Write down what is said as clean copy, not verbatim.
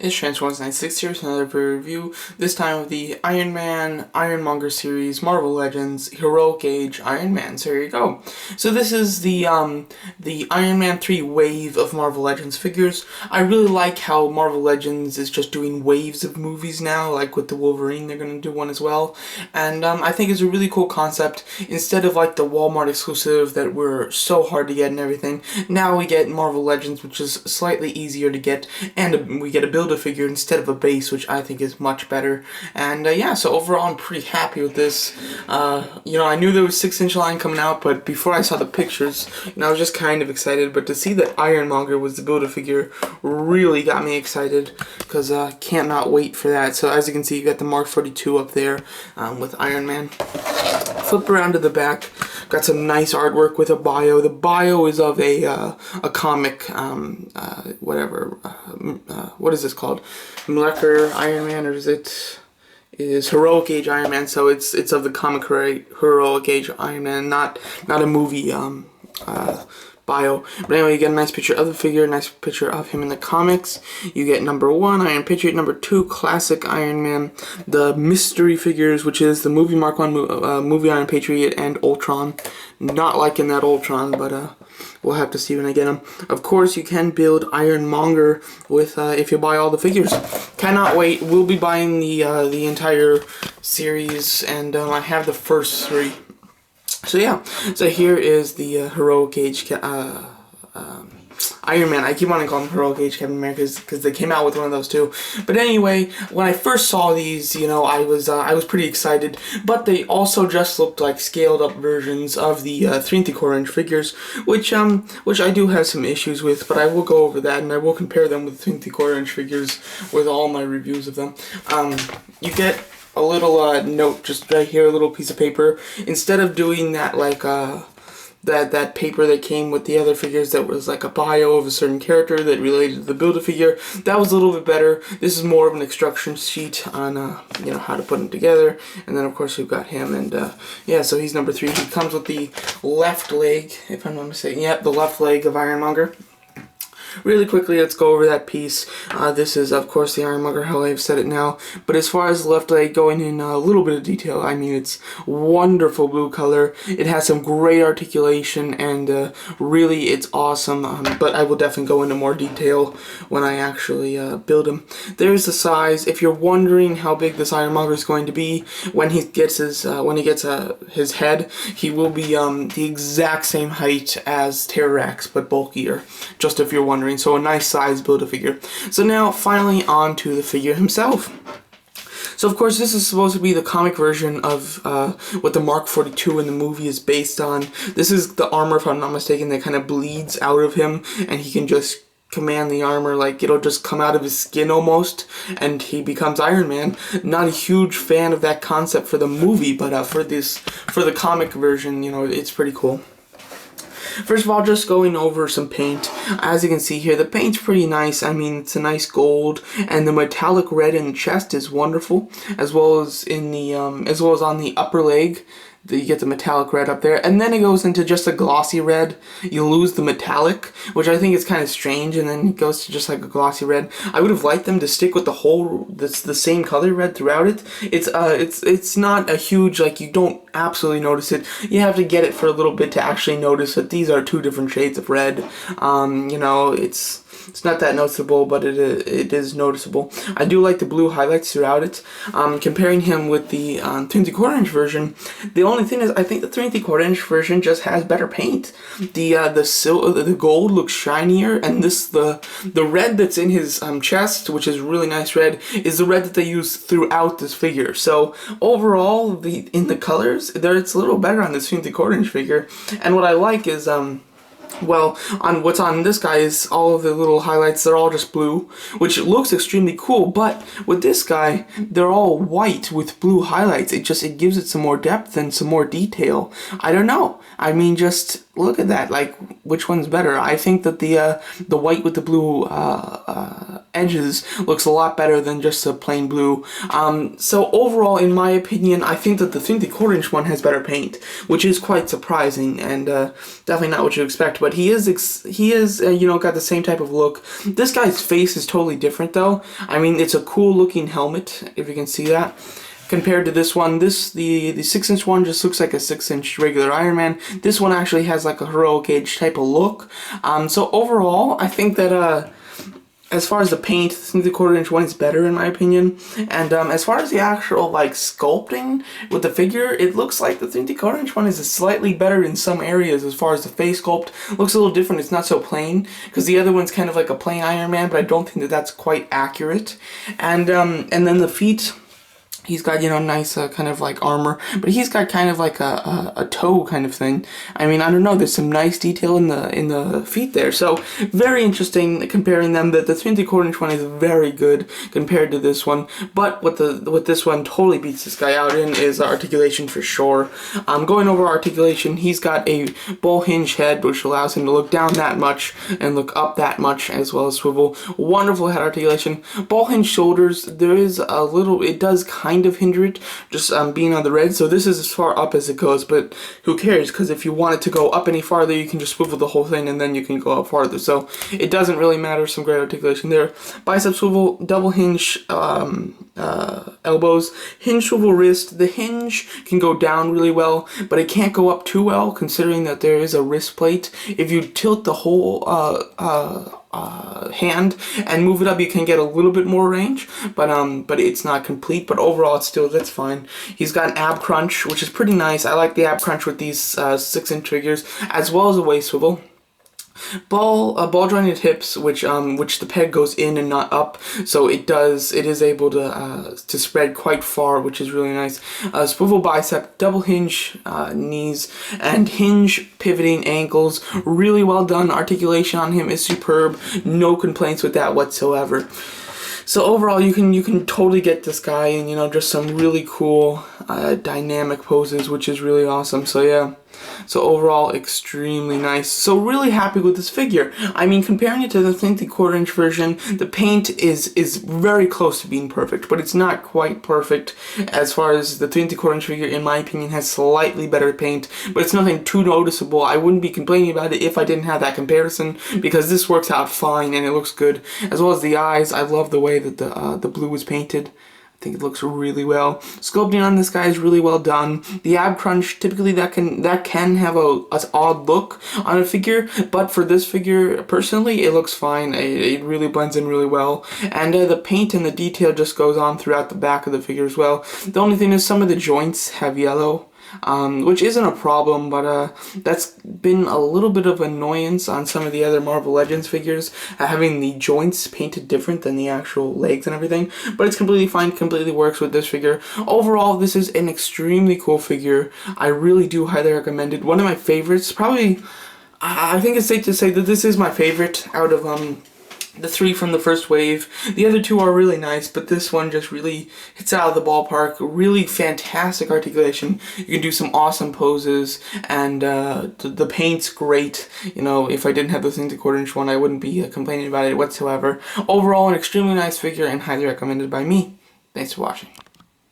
It's Transformers96 here with another review, this time of the Iron Man, Ironmonger series, Marvel Legends, Heroic Age, Iron Man. So here you go. So this is the Iron Man 3 wave of Marvel Legends figures. I really like how Marvel Legends is just doing waves of movies now, like with the Wolverine, they're going to do one as well. And I think it's a really cool concept. Instead of like the Walmart exclusive that were so hard to get and everything, now we get Marvel Legends, which is slightly easier to get, and we get a Build-A-Figure instead of a base, which I think is much better. And yeah, so overall I'm pretty happy with this. I knew there was 6-inch line coming out, but before I saw the pictures, I was just kind of excited. But to see that Ironmonger was the Build-A-Figure really got me excited, because I can't not wait for that. So as you can see, you got the Mark 42 up there with Iron Man. Flip around to the back. Got some nice artwork with a bio. The bio is of a comic, what is this called? Molecular Iron Man, or is it? It is Heroic Age Iron Man. So it's of the comic Heroic Age Iron Man, not a movie bio. But anyway, you get a nice picture of the figure, a nice picture of him in the comics. You get number 1, Iron Patriot, number 2, Classic Iron Man, the mystery figures, which is the movie Mark 1, movie Iron Patriot, and Ultron. Not liking that Ultron, but we'll have to see when I get them. Of course, you can build Ironmonger with if you buy all the figures. Cannot wait. We'll be buying the entire series, and I have the first 3. So yeah, so here is the Heroic Age Iron Man. I keep wanting to call him Heroic Age Captain America because they came out with one of those too. But anyway, when I first saw these, I was pretty excited. But they also just looked like scaled up versions of the 3 3/4-inch figures, which I do have some issues with. But I will go over that, and I will compare them with 3 3/4-inch figures with all my reviews of them. You get a little note just right here, a little piece of paper. Instead of doing that like that paper that came with the other figures that was like a bio of a certain character that related to the Build-A-Figure, that was a little bit better. This is more of an instruction sheet on how to put them together. And then of course we've got him, and yeah, so he's number 3. He comes with the left leg, if I'm not mistaken. Yep, the left leg of Ironmonger. Really quickly, let's go over that piece. This is, of course, the Ironmonger, how I've said it now. But as far as the left leg, going in a little bit of detail, I mean, it's wonderful blue color. It has some great articulation, and really, it's awesome. But I will definitely go into more detail when I actually build him. There's the size. If you're wondering how big this Ironmonger is going to be, when he gets his head, he will be the exact same height as Terrarax, but bulkier. Just if you're wondering. So a nice size Build-A-Figure. So now finally on to the figure himself. So of course this is supposed to be the comic version of what the Mark 42 in the movie is based on. This is the armor, if I'm not mistaken, that kind of bleeds out of him, and he can just command the armor, like it'll just come out of his skin almost, and he becomes Iron Man. Not a huge fan of that concept for the movie, but for the comic version, it's pretty cool. First of all, just going over some paint. As you can see here, the paint's pretty nice. I mean, it's a nice gold, and the metallic red in the chest is wonderful, as well as on the upper leg. You get the metallic red up there, and then it goes into just a glossy red. You lose the metallic, which I think is kind of strange, and then it goes to just like a glossy red. I would have liked them to stick with the same color red throughout it. It's not a huge, like, you don't absolutely notice it. You have to get it for a little bit to actually notice that these are 2 different shades of red. It's not that noticeable, but it is noticeable. I do like the blue highlights throughout it. Comparing him with the 3 3/4-inch version, the only thing is I think the 3 3/4-inch version just has better paint. The gold looks shinier, and the red that's in his chest, which is really nice red, is the red that they use throughout this figure. So overall, in the colors, it's a little better on this 3 3/4-inch figure. And what I like is well, on what's on this guy is all of the little highlights, they're all just blue, which looks extremely cool, but with this guy, they're all white with blue highlights. It gives it some more depth and some more detail. I don't know. I mean, just look at that. Like, which one's better? I think that the white with the blue edges looks a lot better than just a plain blue. So overall, in my opinion, I think that the 3¼ inch one has better paint, which is quite surprising and definitely not what you expect. But he is you know, got the same type of look. This guy's face is totally different though. I mean, it's a cool looking helmet, if you can see that. Compared to this one, the 6-inch one just looks like a 6-inch regular Iron Man. This one actually has like a Heroic Age type of look. So overall, I think that as far as the paint, the 3¼ inch one is better in my opinion. And as far as the actual like sculpting with the figure, it looks like the 3¼ inch one is slightly better in some areas. As far as the face sculpt, looks a little different. It's not so plain, because the other one's kind of like a plain Iron Man, but I don't think that that's quite accurate. And then the feet. He's got, you know, nice kind of like armor, but he's got kind of like a toe kind of thing. I mean, I don't know, there's some nice detail in the feet there. So very interesting comparing them. That the 3¼ inch one is very good compared to this one, but what this one totally beats this guy out in is articulation for sure. Going over articulation, he's got a ball hinge head, which allows him to look down that much and look up that much, as well as swivel. Wonderful head articulation. Ball hinge shoulders, there is a little, it does kind of hinder it, just being on the red, so this is as far up as it goes, but who cares, because if you want it to go up any farther, you can just swivel the whole thing and then you can go up farther, so it doesn't really matter. Some great articulation there. Bicep swivel, double hinge elbows, hinge swivel wrist. The hinge can go down really well, but it can't go up too well, considering that there is a wrist plate. If you tilt the whole hand and move it up, you can get a little bit more range, but it's not complete. But overall, that's fine. He's got an ab crunch, which is pretty nice. I like the ab crunch with these 6-inch figures, as well as a waist swivel. Ball jointed hips, which the peg goes in and not up, so it is able to spread quite far, which is really nice. Swivel bicep, double hinge knees, and hinge pivoting ankles. Really well done. Articulation on him is superb. No complaints with that whatsoever. So overall, you can totally get this guy in, you know, just some really cool dynamic poses, which is really awesome. So yeah. So overall, extremely nice. So really happy with this figure. I mean, comparing it to the 3¼ inch version, the paint is very close to being perfect, but it's not quite perfect. As far as the 3¼ inch figure, in my opinion, has slightly better paint, but it's nothing too noticeable. I wouldn't be complaining about it if I didn't have that comparison, because this works out fine and it looks good. As well as the eyes, I love the way that the blue was painted. I think it looks really well. Sculpting on this guy is really well done. The ab crunch, typically that can have an odd look on a figure, but for this figure, personally, it looks fine. It really blends in really well. And the paint and the detail just goes on throughout the back of the figure as well. The only thing is some of the joints have yellow, which isn't a problem, but that's been a little bit of annoyance on some of the other Marvel Legends figures, having the joints painted different than the actual legs and everything, but it's completely fine, completely works with this figure. Overall, this is an extremely cool figure. I really do highly recommend it. One of my favorites, probably, I think it's safe to say that this is my favorite out of the 3 from the first wave. The other 2 are really nice, but this one just really hits out of the ballpark. Really fantastic articulation. You can do some awesome poses, and the paint's great. You know, if I didn't have the 3¼ inch one, I wouldn't be complaining about it whatsoever. Overall, an extremely nice figure and highly recommended by me. Thanks for watching.